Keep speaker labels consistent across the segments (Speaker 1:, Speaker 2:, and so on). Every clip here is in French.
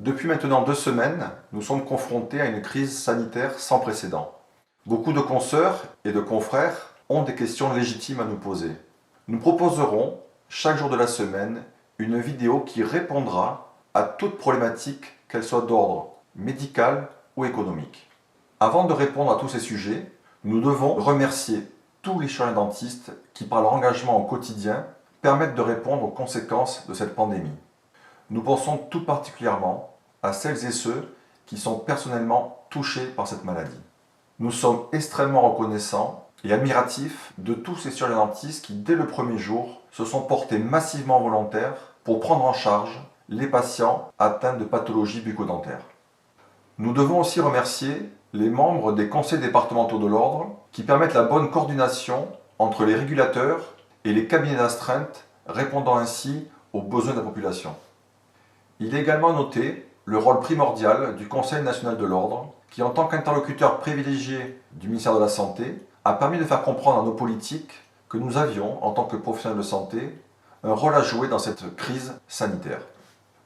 Speaker 1: Depuis maintenant 2 semaines, nous sommes confrontés à une crise sanitaire sans précédent. Beaucoup de consoeurs et de confrères ont des questions légitimes à nous poser. Nous proposerons, chaque jour de la semaine, une vidéo qui répondra à toute problématique, qu'elle soit d'ordre médical ou économique. Avant de répondre à tous ces sujets, nous devons remercier tous les chirurgiens dentistes qui, par leur engagement au quotidien, permettent de répondre aux conséquences de cette pandémie. Nous pensons tout particulièrement à celles et ceux qui sont personnellement touchés par cette maladie. Nous sommes extrêmement reconnaissants et admiratifs de tous ces chirurgiens dentistes qui, dès le premier jour, se sont portés massivement volontaires pour prendre en charge les patients atteints de pathologies bucco-dentaires. Nous devons aussi remercier les membres des conseils départementaux de l'ordre qui permettent la bonne coordination entre les régulateurs et les cabinets d'astreinte, répondant ainsi aux besoins de la population. Il est également noté le rôle primordial du Conseil national de l'ordre qui, en tant qu'interlocuteur privilégié du ministère de la Santé, a permis de faire comprendre à nos politiques que nous avions, en tant que professionnels de santé, un rôle à jouer dans cette crise sanitaire.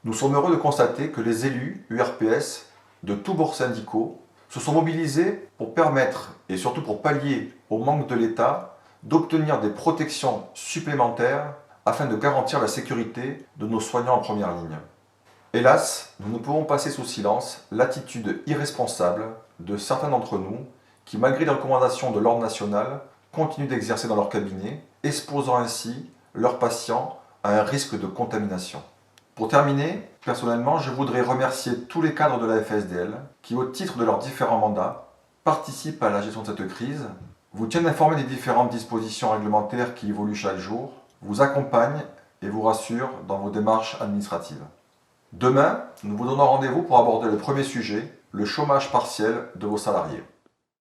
Speaker 1: Nous sommes heureux de constater que les élus URPS de tous bords syndicaux se sont mobilisés pour permettre, et surtout pour pallier au manque de l'État, d'obtenir des protections supplémentaires afin de garantir la sécurité de nos soignants en première ligne. Hélas, nous ne pouvons passer sous silence l'attitude irresponsable de certains d'entre nous qui, malgré les recommandations de l'ordre national, continuent d'exercer dans leur cabinet, exposant ainsi leurs patients à un risque de contamination. Pour terminer, personnellement, je voudrais remercier tous les cadres de la FSDL qui, au titre de leurs différents mandats, participent à la gestion de cette crise, vous tiennent informés des différentes dispositions réglementaires qui évoluent chaque jour, vous accompagnent et vous rassurent dans vos démarches administratives. Demain, nous vous donnons rendez-vous pour aborder le premier sujet, le chômage partiel de vos salariés.